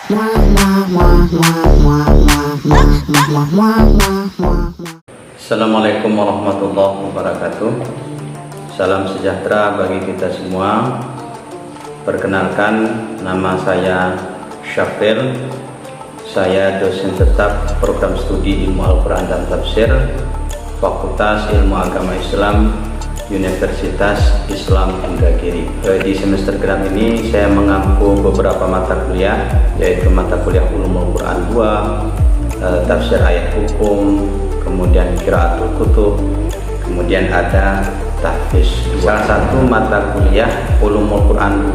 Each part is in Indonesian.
Assalamualaikum warahmatullahi wabarakatuh. Salam sejahtera bagi kita semua. Perkenalkan, nama saya Syafir. Saya dosen tetap program studi Ilmu Al-Quran dan Tafsir Fakultas Ilmu Agama Islam Universitas Islam Indragiri. Di semester genap ini saya mengampu beberapa mata kuliah, yaitu mata kuliah Ulumul Quran 2, Tafsir Ayat Hukum, kemudian Qiraatul Kutub, kemudian ada Tahfiz 2. Salah satu mata kuliah Ulumul Quran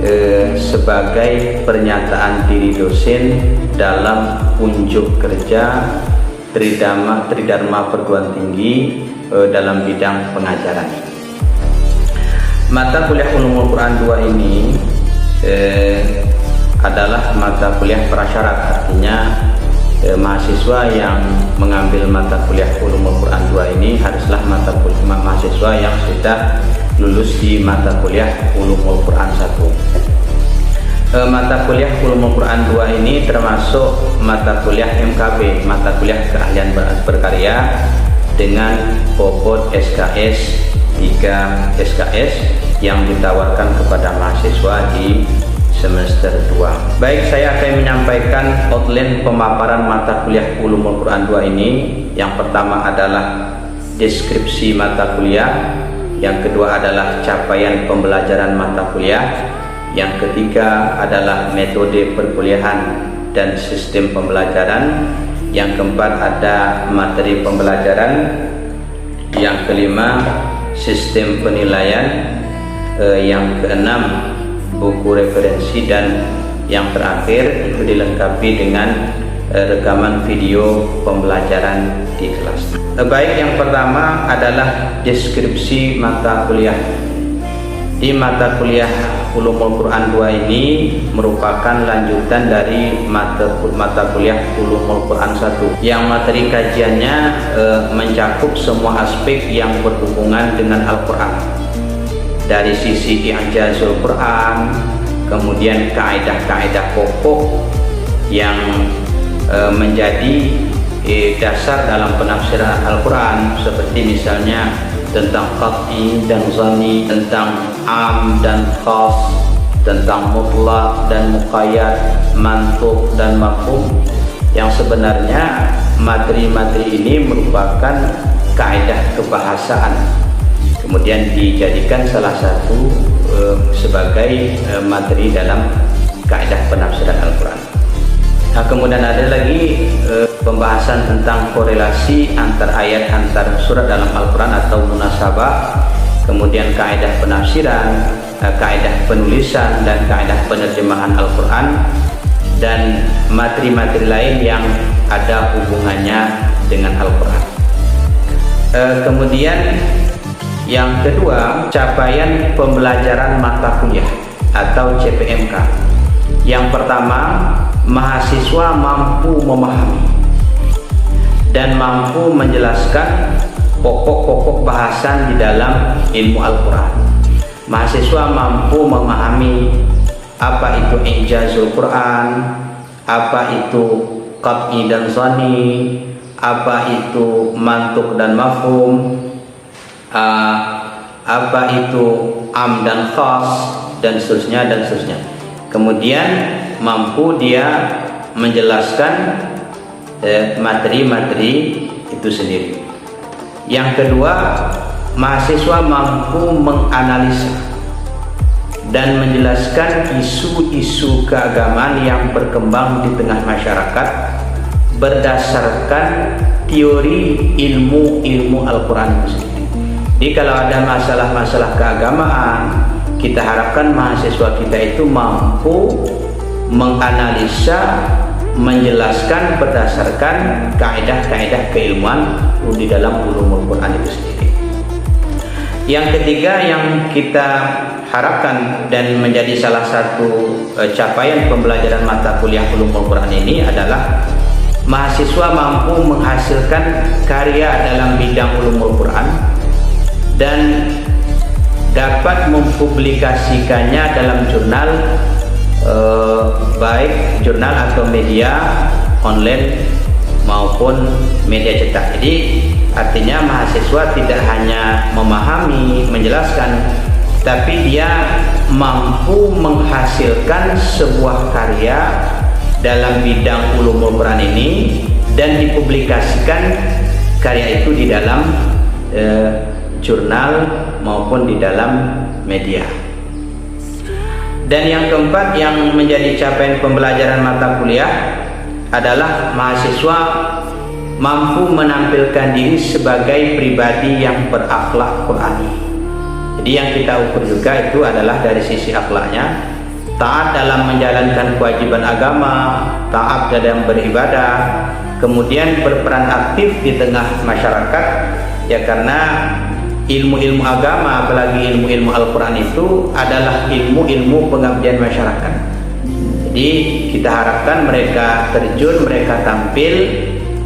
2 sebagai pernyataan diri dosen dalam unjuk kerja Tridharma Perguruan Tinggi dalam bidang pengajaran. Mata kuliah Ulumul Quran 2 ini adalah mata kuliah prasyarat, artinya mahasiswa yang mengambil mata kuliah Ulumul Quran 2 ini haruslah mahasiswa yang sudah lulus di mata kuliah Ulumul Quran 1. Mata kuliah Ulumul Quran 2 ini termasuk mata kuliah MKB, mata kuliah keahlian berkarya, dengan bobot SKS 3 SKS yang ditawarkan kepada mahasiswa di semester 2. Baik, saya akan menyampaikan outline pemaparan mata kuliah Ulumul Quran 2 ini. Yang pertama adalah deskripsi mata kuliah, yang kedua adalah capaian pembelajaran mata kuliah, yang ketiga adalah metode perkuliahan dan sistem pembelajaran, yang keempat ada materi pembelajaran, yang kelima sistem penilaian, yang keenam buku referensi, dan yang terakhir itu dilengkapi dengan rekaman video pembelajaran di kelas. Baik, yang pertama adalah deskripsi mata kuliah. Di mata kuliah Ulumul Quran 2 ini merupakan lanjutan dari mata kuliah Ulumul Quran 1 yang materi kajiannya mencakup semua aspek yang berhubungan dengan Al-Quran, dari sisi i'jazul Quran, kemudian kaidah-kaidah pokok yang menjadi dasar dalam penafsiran Al-Quran, seperti misalnya tentang qat'i dan zanni, tentang am dan khas, tentang mutlak dan muqayyad, mantuq dan mafhum, yang sebenarnya materi-materi ini merupakan kaidah kebahasaan, kemudian dijadikan salah satu sebagai materi dalam kaidah penafsiran Al-Quran. Nah, kemudian ada lagi pembahasan tentang korelasi antar ayat antar surat dalam Al-Quran atau munasabah, kemudian kaidah penafsiran, kaidah penulisan, dan kaidah penerjemahan Al-Quran, dan materi-materi lain yang ada hubungannya dengan Al-Quran. Kemudian yang kedua, capaian pembelajaran mata kuliah atau CPMK. Yang pertama, mahasiswa mampu memahami dan mampu menjelaskan pokok-pokok bahasan di dalam ilmu Al-Quran. Mahasiswa mampu memahami apa itu i'jazul Quran, apa itu qat'i dan zanni, apa itu mantuq dan mafhum, apa itu am dan khas, dan seterusnya dan seterusnya. Kemudian mampu dia menjelaskan materi-materi itu sendiri. Yang kedua, mahasiswa mampu menganalisa dan menjelaskan isu-isu keagamaan yang berkembang di tengah masyarakat berdasarkan teori ilmu Al-Quran itu sendiri. Jadi kalau ada masalah-masalah keagamaan, kita harapkan mahasiswa kita itu mampu menganalisa, menjelaskan berdasarkan kaidah-kaidah keilmuan di dalam Ulumul Quran itu sendiri. Yang ketiga yang kita harapkan dan menjadi salah satu capaian pembelajaran mata kuliah Ulumul Quran ini adalah mahasiswa mampu menghasilkan karya dalam bidang Ulumul Quran dan dapat mempublikasikannya dalam jurnal baik jurnal atau media online maupun media cetak. Jadi artinya mahasiswa tidak hanya memahami, menjelaskan, tapi dia mampu menghasilkan sebuah karya dalam bidang ulumul Quran ini dan dipublikasikan karya itu di dalam jurnal maupun di dalam media. Dan yang keempat yang menjadi capaian pembelajaran mata kuliah adalah mahasiswa mampu menampilkan diri sebagai pribadi yang berakhlak Qurani. Jadi yang kita ukur juga itu adalah dari sisi akhlaknya, taat dalam menjalankan kewajiban agama, taat dalam beribadah, kemudian berperan aktif di tengah masyarakat, ya karena ilmu-ilmu agama, apalagi ilmu-ilmu Al-Quran itu adalah ilmu-ilmu pengabdian masyarakat. Jadi kita harapkan mereka terjun, mereka tampil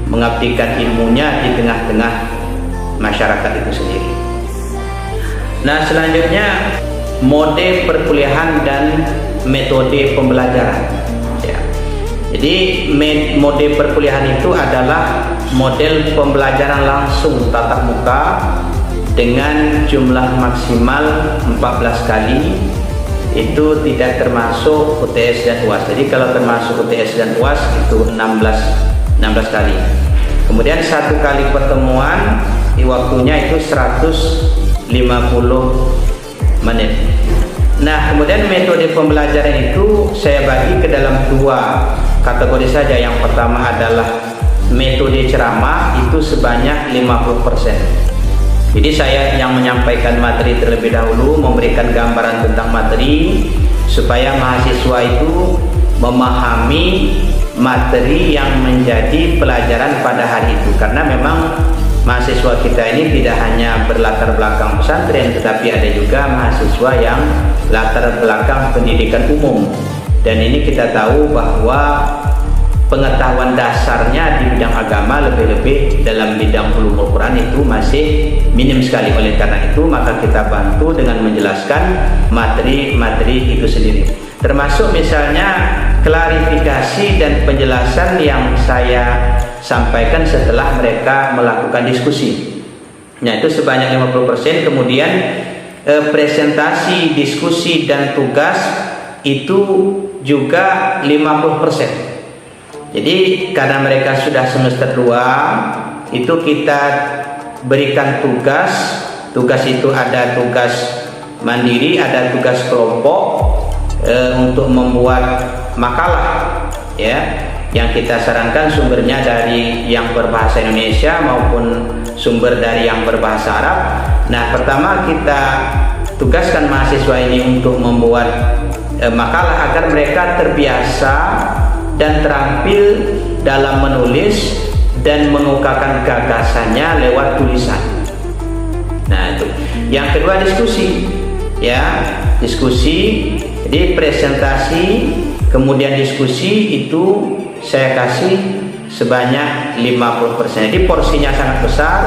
mengabdikan ilmunya di tengah-tengah masyarakat itu sendiri. Nah, selanjutnya mode perkuliahan dan metode pembelajaran. Ya. Jadi mode perkuliahan itu adalah model pembelajaran langsung tatap muka dengan jumlah maksimal 14 kali, itu tidak termasuk UTS dan UAS. Jadi kalau termasuk UTS dan UAS itu 16 kali. Kemudian satu kali pertemuan waktunya itu 150 menit. Nah, kemudian metode pembelajaran itu saya bagi ke dalam dua kategori saja. Yang pertama adalah metode ceramah, itu sebanyak 50%. Jadi saya yang menyampaikan materi terlebih dahulu, memberikan gambaran tentang materi supaya mahasiswa itu memahami materi yang menjadi pelajaran pada hari itu. Karena memang mahasiswa kita ini tidak hanya berlatar belakang pesantren, tetapi ada juga mahasiswa yang latar belakang pendidikan umum. Dan ini kita tahu bahwa pengetahuan dasarnya di bidang agama, lebih-lebih dalam bidang ulumul Quran itu masih minim sekali. Oleh karena itu maka kita bantu dengan menjelaskan materi-materi itu sendiri, termasuk misalnya klarifikasi dan penjelasan yang saya sampaikan setelah mereka melakukan diskusi. Nah, itu sebanyak 50%. Kemudian presentasi, diskusi dan tugas itu juga 50%. Jadi karena mereka sudah semester 2, itu kita berikan tugas. Tugas itu ada tugas mandiri, ada tugas kelompok untuk membuat makalah, ya. Yang kita sarankan sumbernya dari yang berbahasa Indonesia maupun sumber dari yang berbahasa Arab. Nah, pertama kita tugaskan mahasiswa ini untuk membuat makalah agar mereka terbiasa dan terampil dalam menulis dan mengungkapkan gagasannya lewat tulisan. Nah, itu. Yang kedua diskusi, ya, diskusi. Jadi presentasi kemudian diskusi itu saya kasih sebanyak 50%. Jadi porsinya sangat besar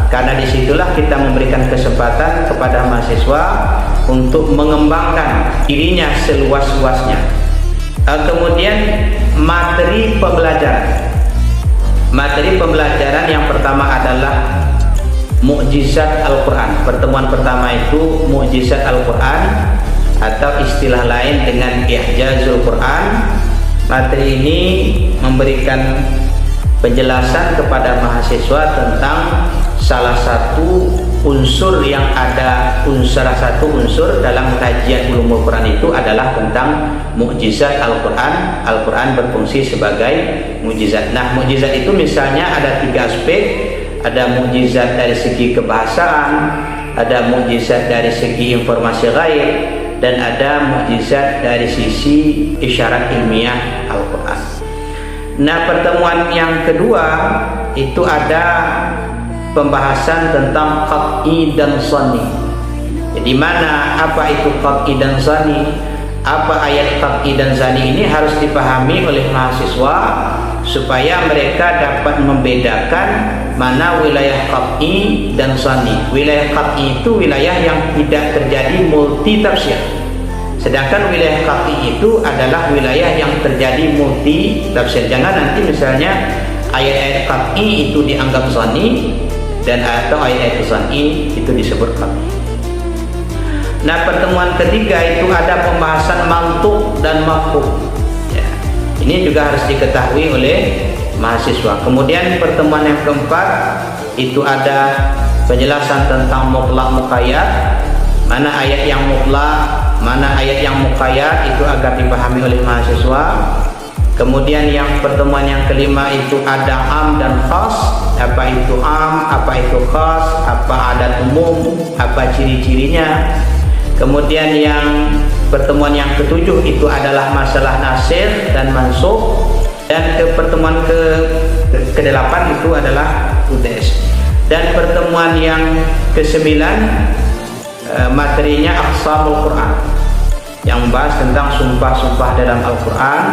karena disitulah kita memberikan kesempatan kepada mahasiswa untuk mengembangkan dirinya seluas-luasnya. Kemudian materi pembelajaran. Materi pembelajaran yang pertama adalah mukjizat Al-Quran. Pertemuan pertama itu mukjizat Al-Quran atau istilah lain dengan I'jazul Quran. Materi ini memberikan penjelasan kepada mahasiswa tentang salah satu unsur yang ada, salah satu unsur dalam kajian ulumul Quran itu adalah tentang mukjizat Al-Quran. Al-Quran berfungsi sebagai mukjizat. Nah, mukjizat itu misalnya ada 3 aspek. Ada mukjizat dari segi kebahasaan, ada mukjizat dari segi informasi ghaib, dan ada mukjizat dari sisi isyarat ilmiah Al-Quran. Nah, pertemuan yang kedua itu ada pembahasan tentang qat'i dan shani. Jadi mana, apa itu qat'i dan shani? Apa ayat qat'i dan shani ini harus dipahami oleh mahasiswa supaya mereka dapat membedakan mana wilayah qat'i dan shani. Wilayah qat'i itu wilayah yang tidak terjadi multi tafsir. Sedangkan wilayah qat'i itu adalah wilayah yang terjadi multi tafsir. Jangan nanti misalnya ayat-ayat qat'i itu dianggap zanni dan atau ayat-ayat zanni itu disebut qat'i. Nah, pertemuan ketiga itu ada pembahasan mantuk dan mafhum. Ya, ini juga harus diketahui oleh mahasiswa. Kemudian pertemuan yang keempat itu ada penjelasan tentang mutlak muqayyad, mana ayat yang mutlak, mana ayat yang muqayyad, itu agar dipahami oleh mahasiswa. Kemudian yang pertemuan yang kelima itu ada am dan khas, apa itu am, apa itu khas, apa adat umum, apa ciri-cirinya. Kemudian yang pertemuan yang ketujuh itu adalah masalah nasikh dan mansukh. Dan pertemuan ke-8 itu adalah UTS. Dan pertemuan yang ke-9 materinya aqsamul Quran, yang membahas tentang sumpah-sumpah dalam Al-Quran,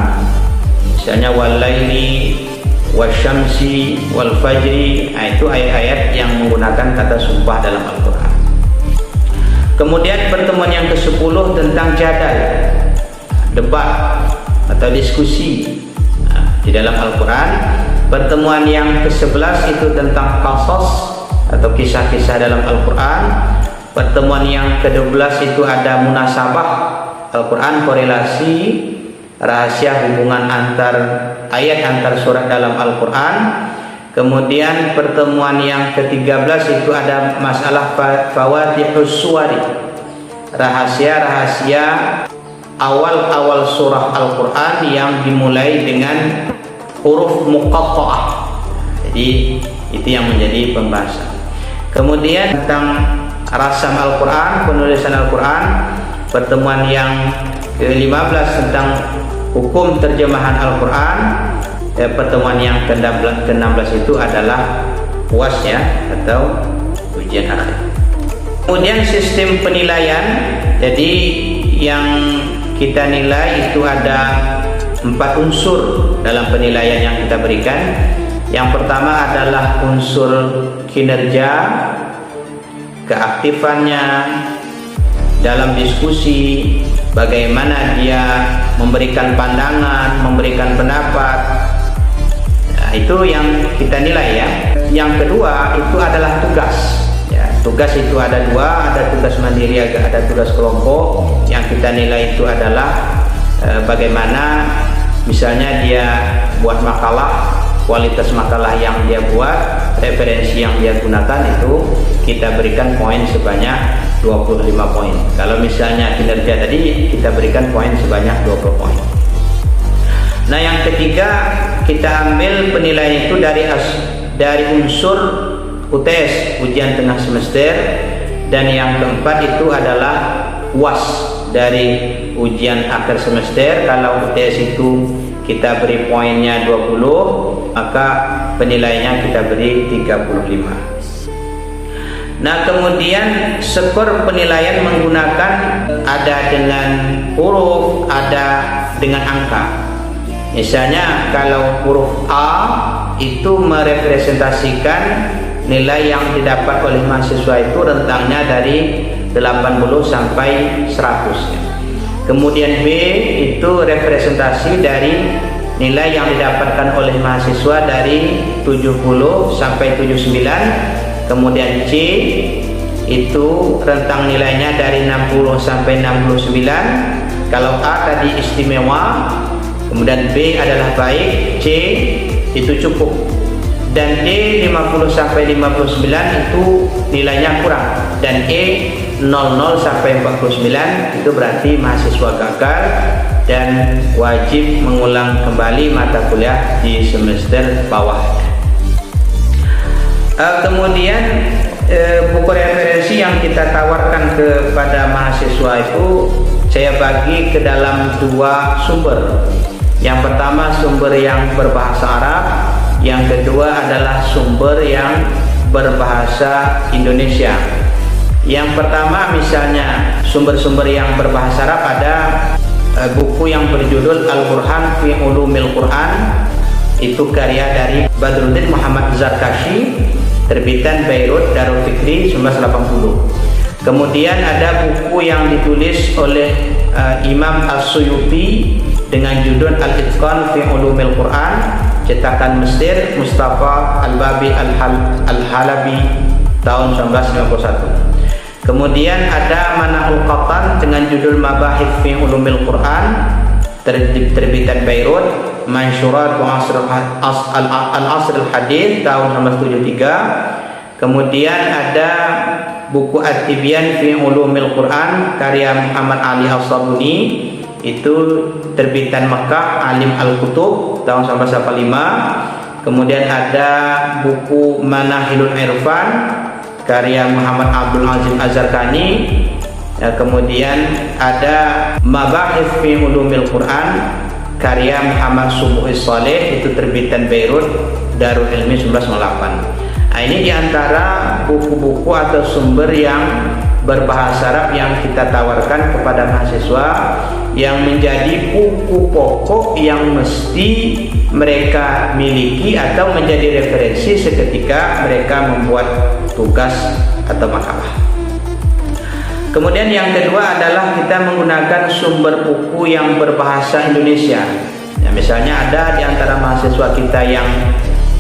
misalnya walaili wasyamsi wal fajri. Itu ayat-ayat yang menggunakan kata sumpah dalam Al-Quran. Kemudian pertemuan yang ke-10 tentang jadal, debat atau diskusi di dalam Al-Quran. Pertemuan yang ke-11 itu tentang qasas atau kisah-kisah dalam Al-Quran. Pertemuan yang ke-12 itu ada munasabah Al-Quran, korelasi rahasia hubungan antar ayat antar surat dalam Al-Quran. Kemudian pertemuan yang ke-13 itu ada masalah fawatihus suwari, rahasia-rahasia awal-awal surah Al-Quran yang dimulai dengan huruf muqatta'ah. Jadi itu yang menjadi pembahasan. Kemudian tentang rasam Al-Quran, penulisan Al-Quran. Pertemuan yang ke-15 tentang hukum terjemahan Al-Quran. Pertemuan yang ke-16 itu adalah UAS ya, atau ujian akhir. Kemudian sistem penilaian. Jadi yang kita nilai itu ada 4 unsur dalam penilaian yang kita berikan. Yang pertama adalah unsur kinerja, keaktifannya dalam diskusi, bagaimana dia memberikan pandangan, memberikan pendapat. Nah, itu yang kita nilai ya. Yang kedua itu adalah tugas. Ya, tugas itu ada 2, ada tugas mandiri, ada tugas kelompok. Yang kita nilai itu adalah bagaimana misalnya dia buat makalah, kualitas makalah yang dia buat, referensi yang dia gunakan, itu kita berikan poin sebanyak 25 poin. Kalau misalnya kinerja tadi kita berikan poin sebanyak 20 poin. Nah, yang ketiga kita ambil penilaian itu dari unsur UTS, ujian tengah semester. Dan yang keempat itu adalah UAS, dari ujian akhir semester. Kalau UTS itu kita beri poinnya 20, maka penilaiannya kita beri 35. Nah, kemudian skor penilaian menggunakan ada dengan huruf, ada dengan angka. Misalnya kalau huruf A itu merepresentasikan nilai yang didapat oleh mahasiswa itu rentangnya dari 80 sampai 100. Kemudian B itu representasi dari nilai yang didapatkan oleh mahasiswa dari 70 sampai 79. Kemudian C itu rentang nilainya dari 60 sampai 69. Kalau A tadi istimewa, kemudian B adalah baik, C itu cukup, dan D 50 sampai 59 itu nilainya kurang, dan E 00 sampai 49 itu berarti mahasiswa gagal dan wajib mengulang kembali mata kuliah di semester bawah. Kemudian buku referensi yang kita tawarkan kepada mahasiswa itu saya bagi ke dalam 2 sumber. Yang pertama sumber yang berbahasa Arab, yang kedua adalah sumber yang berbahasa Indonesia. Yang pertama misalnya sumber-sumber yang berbahasa Arab ada buku yang berjudul Al-Burhan fi Ulumil Quran, itu karya dari Badruddin Muhammad Zarkashi, terbitan Beirut Darul Fikri 1980. Kemudian ada buku yang ditulis oleh Imam As-Suyuti dengan judul Al-Itqan fi Ulumil Quran, cetakan Mesir, Mustafa Al-Babi Al-Halabi tahun 1951. Kemudian ada Manahul Qatan dengan judul Mabahith fi Ulumil Quran, terbitan Beirut, Mansyurat Al-Asr Al-Hadith tahun 1973. Kemudian ada buku At-Tibyan fi Ulumil Quran karya Muhammad Ali As-Sabuni, itu terbitan Mekah, Alim Al-Kutub tahun 1985. Kemudian ada buku Manahilul Irfan karya Muhammad Abdul Azim Az-Zarqani. Kemudian ada Mabahith fi Ulumil Quran karya Muhammad Subuhi Saleh, itu terbitan Beirut, Darul Ilmi 1998. Nah, ini diantara buku-buku atau sumber yang berbahasa Arab yang kita tawarkan kepada mahasiswa, yang menjadi buku pokok yang mesti mereka miliki atau menjadi referensi seketika mereka membuat tugas atau makalah. Kemudian yang kedua adalah kita menggunakan sumber buku yang berbahasa Indonesia. Ya, misalnya ada di antara mahasiswa kita yang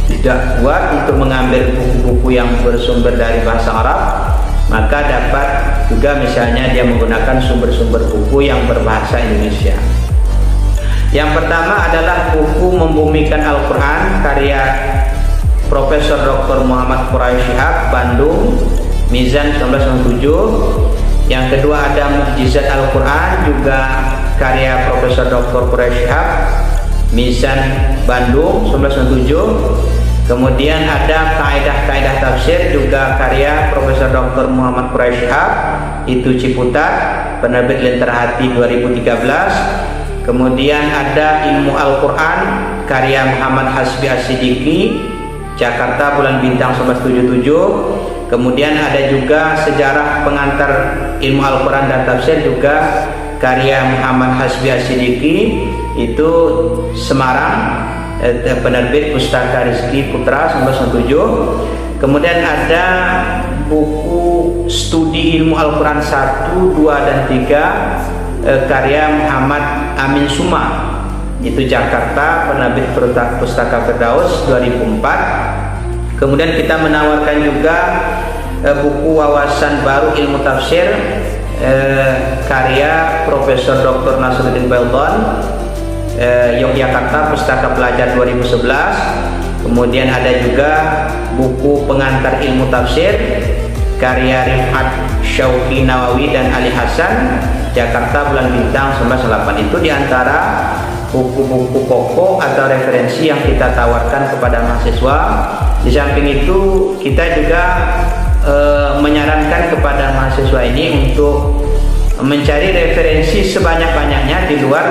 tidak kuat untuk mengambil buku-buku yang bersumber dari bahasa Arab, maka dapat juga misalnya dia menggunakan sumber-sumber buku yang berbahasa Indonesia. Yang pertama adalah buku Membumikan Al-Quran karya Profesor Dr. Muhammad Quraish Shihab, Bandung, Mizan 1997. Yang kedua ada Mukjizat Al-Quran, juga karya Profesor Dr. Quraish Shihab, Mizan, Bandung 1997. Kemudian ada Kaidah-Kaidah Tafsir, juga karya Profesor Dr. Muhammad Quraish Shihab, itu Ciputat, penerbit Lentera Hati 2013. Kemudian ada Ilmu Al-Quran karya Muhammad Hasbi As-Siddiqi, Jakarta, Bulan Bintang 1977. Kemudian ada juga Sejarah Pengantar Ilmu Al-Quran dan Tafsir, juga karya Muhammad Hasbi As-Siddiqi, itu Semarang, penerbit Pustaka Rizki Putra 1997. Kemudian ada buku Studi Ilmu Al-Quran 1, 2, dan 3 karya Muhammad Amin Suma, itu Jakarta, penerbit Pustaka Firdaus 2004. Kemudian kita menawarkan juga buku Wawasan Baru Ilmu Tafsir karya Profesor Dr. Nasruddin Belton, Yogyakarta, Pustaka Pelajar 2011. Kemudian ada juga buku Pengantar Ilmu Tafsir karya Rifat Syauqi Nawawi dan Ali Hasan, Jakarta, Bulan Bintang 1998. Itu diantara buku-buku pokok atau referensi yang kita tawarkan kepada mahasiswa. Di samping itu kita juga menyarankan kepada mahasiswa ini untuk mencari referensi sebanyak-banyaknya di luar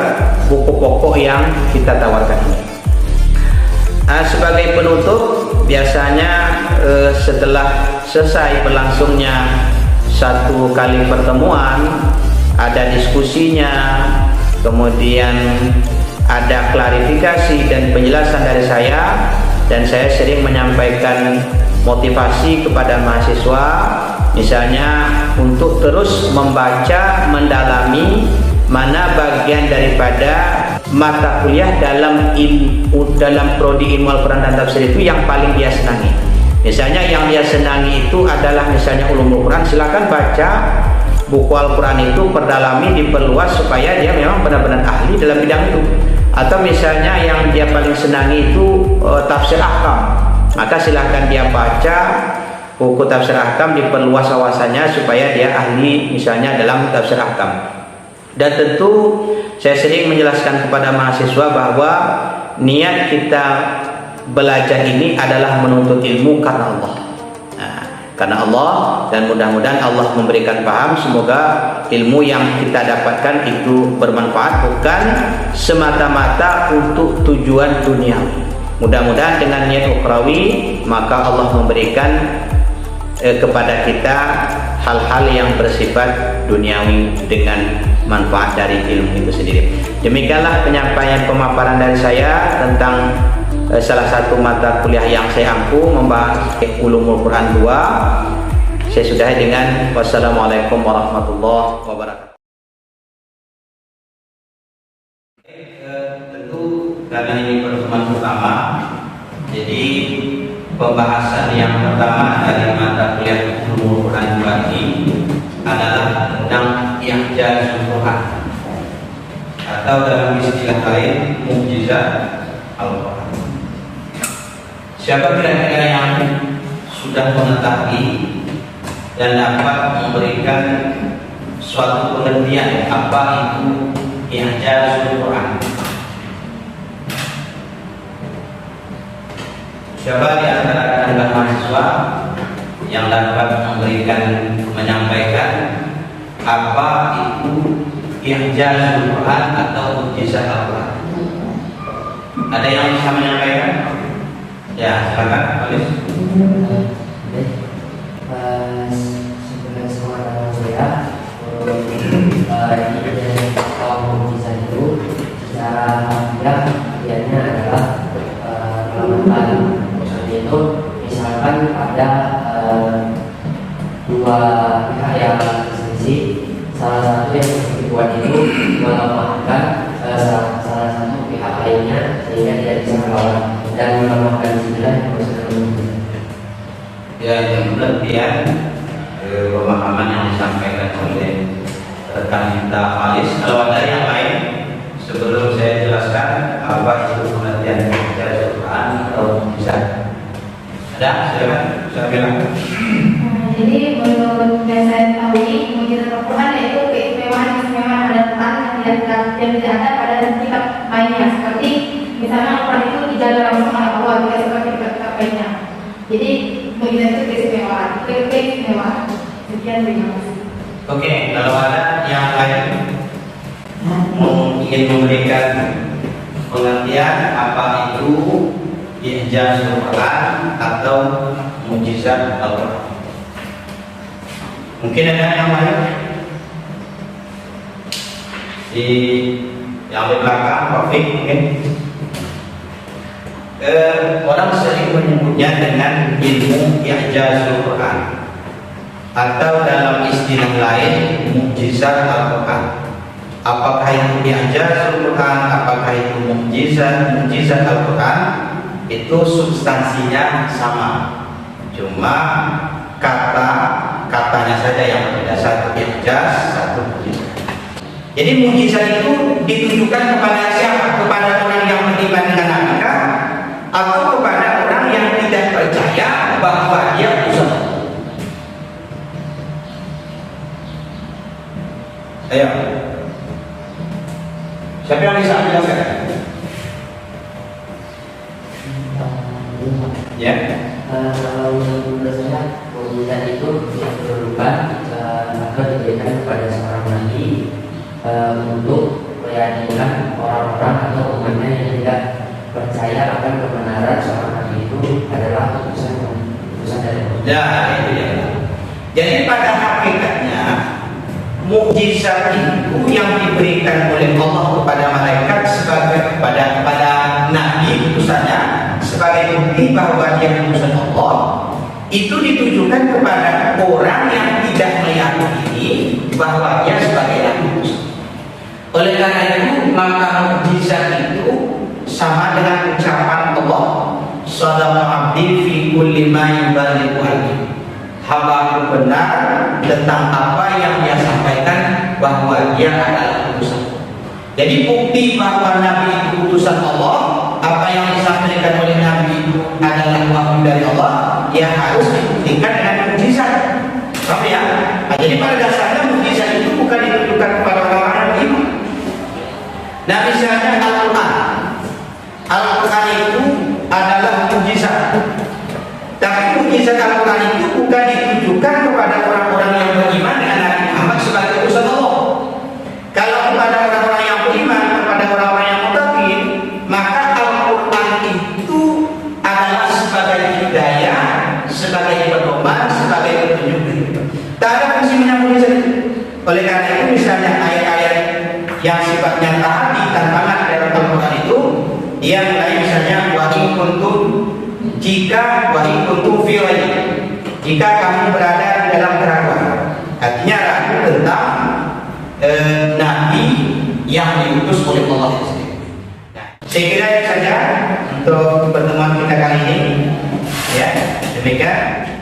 buku pokok yang kita tawarkan ini. Sebagai penutup, biasanya setelah selesai berlangsungnya satu kali pertemuan, ada diskusinya, kemudian ada klarifikasi dan penjelasan dari saya, dan saya sering menyampaikan motivasi kepada mahasiswa, misalnya untuk terus membaca, mendalami mana bagian daripada mata kuliah dalam prodi ilmu Al-Quran dan Tafsir itu yang paling dia senangi. Misalnya yang dia senangi itu adalah misalnya Ulumul Quran, silakan baca buku Al-Quran itu, perdalami, diperluas supaya dia memang benar-benar ahli dalam bidang itu. Atau misalnya yang dia paling senangi itu tafsir ahkam, maka silakan dia baca buku tafsir ahkam, diperluas wawasannya supaya dia ahli misalnya dalam tafsir ahkam. Dan tentu saya sering menjelaskan kepada mahasiswa bahwa niat kita belajar ini adalah menuntut ilmu karena Allah. Karena Allah, dan mudah-mudahan Allah memberikan paham. Semoga ilmu yang kita dapatkan itu bermanfaat, bukan semata-mata untuk tujuan duniawi. Mudah-mudahan dengan niat ukhrawi, maka Allah memberikan kepada kita hal-hal yang bersifat duniawi dengan manfaat dari ilmu itu sendiri. Demikianlah penyampaian pemaparan dari saya tentang salah satu mata kuliah yang saya ampu, membahas Ulumul Quran 2. Saya sudahi dengan wassalamualaikum warahmatullahi wabarakatuh. Tentu karena ini pertemuan pertama, jadi pembahasan yang pertama dari mata kuliah Ulumul Quran ini adalah tentang I'jazul Quran, atau dalam istilah lain mukjizat Al-Quran. Siapa kira-kira yang sudah mengetahui dan dapat memberikan suatu pengertian apa itu I'jazul Quran? Siapa di antara anda mahasiswa yang dapat menyampaikan apa itu I'jazul Quran atau mukjizat Al-Quran? Ada yang bisa menyampaikan? Ya, silakan, Alis. Sebenarnya semua saya ini kalau mukjizat itu secara mudah artinya adalah menyelamatkan. Itu misalkan ada dua pihak yang berselisih, salah satu yang dibuat itu melemahkan salah satu pihak lainnya sehingga tidak bisa melawan dan melemahkan sebelah yang bersangkutan. Ya, yang pengertian pemahaman yang disampaikan oleh rekan kita Alis. Kalau ada yang lain sebelum saya jelaskan apa itu pengertian I'jazul Quran atau mukjizat? Ada, silakan, saya bilang. Jadi menurut yang saya ketahui, mukjizat Al-Quran yaitu keistimewaan Al-Quran yang tidak ada pada kitab lainnya. Seperti misalnya Al-Quran itu tidak langsung oleh Allah, tidak seperti kitab lainnya. Jadi mukjizat itu keistimewaan. Sekian, terima kasih. Oke, kalau ada yang lain ingin memberikan pengertian apa itu I'jazul Quran atau mukjizat Al-Quran, mungkin ada yang lain di yang di belakang, Taufik mungkin. Orang sering menyebutnya dengan ilmu I'jazul Quran atau dalam istilah lain mukjizat Al-Quran. Apakah itu I'jazul Quran, apakah itu mukjizat Al-Quran, itu substansinya sama, cuma katanya saja yang berbeda, satu i'jaz, satu mukjizat. Jadi mukjizat itu ditujukan kepada siapa? Kepada orang yang beriman dengan Nabi atau kepada orang yang tidak percaya bahwa dia utusan Allah? Ayo, siapa yang bisa menjelaskan? Ya. Kalau menurut saya mukjizat itu diperlukan atau diberikan kepada seorang nabi untuk meyakinkan orang-orang atau umatnya yang tidak percaya akan kebenaran seorang nabi itu adalah utusan dari Allah. Ya, itu ya. Jadi pada hakikatnya mukjizat itu yang diberikan oleh Allah kepada malaikat sebagai kepada nabi utusannya sebagai bukti bahwa dia utusan Allah, itu ditujukan kepada orang yang tidak meyakini bahwa dia sebagai nabi utusan. Oleh karena itu maka mukjizat itu sama dengan ucapan Allah, "Shadaqa 'abdi fi kulli ma yuballighu anni." Hamba benar tentang apa yang dia sampaikan bahwa dia adalah utusan. Jadi bukti bahwa Nabi itu utusan Allah, apa yang disampaikan oleh Nabi itu adalah wahyu dari Allah, ya harus dibuktikan dengan mukjizat. Paham ya? Nah, jadi pada dasarnya mukjizat itu bukan ditujukan kepada orang-orang yang beriman. Nah, misalnya Al-Quran itu adalah mukjizat. Tapi mukjizat Al-Quran itu bukan ditujukan kepada orang-orang yang beriman dengan Nabi Muhammad sebagai utusan Allah. Kalau kepada orang-orang yang beriman, kepada orang-orang yang mutakin, maka Al-Quran itu adalah sebagai hidayah, sebagai pedoman, sebagai petunjuk. Tak ada fungsi mukjizat itu. Oleh karena itu misalnya ayat-ayat yang sifatnya tahadi tantangan dalam Al-Quran itu, dia mulai misalnya wahai kuntum, jika wahai kuntum fi jika kamu berada di dalam keraguan. Artinya ragu tentang Nabi yang diutus oleh Allah itu sendiri. Nah, saya kira itu saja untuk pertemuan kita kali ini. Ya, demikian.